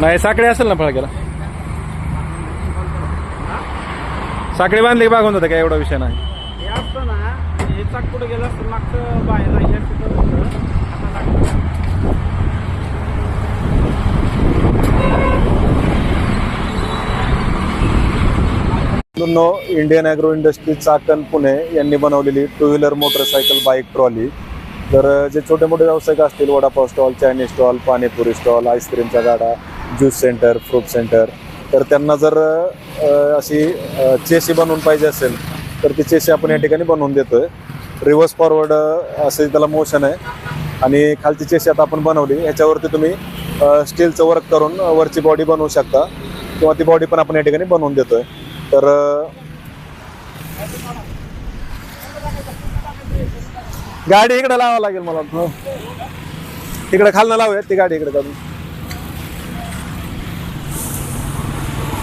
नाही साखळी असेल ना फळक्याला. साखळी बांधली की बागून होतं काय, एवढा विषय नाही. हे असतं ना, हे चाक कुठं गेलं असतं मागचं बाहेर राहिलं तिथं होतं. आता लागतं. Indian agro industry Chakan Pune यांनी बनवलेली two wheeler motorcycle bike trolley. तर जे छोटे मोठे व्यावसायिक असतील, vada pav stall, Chinese stall, pani puri stall, आईस्क्रीमचा गाडा, ज्यूस सेंटर, फ्रूट सेंटर, तर त्यांना जर अशी चेसी बनवून पाहिजे असेल तर ती चेसी आपण या ठिकाणी बनवून देतोय. रिव्हर्स फॉरवर्ड असे त्याला मोशन आहे आणि खालची चेसी आता आपण बनवली. ह्याच्यावरती तुम्ही स्टीलचं वर्क करून वरची बॉडी बनवू शकता किंवा ती बॉडी पण आपण या ठिकाणी बनवून देतोय. तर गाडी इकडे लावावं लागेल मला. इकडे खालनं लावूयात ती गाडी इकडे काढून.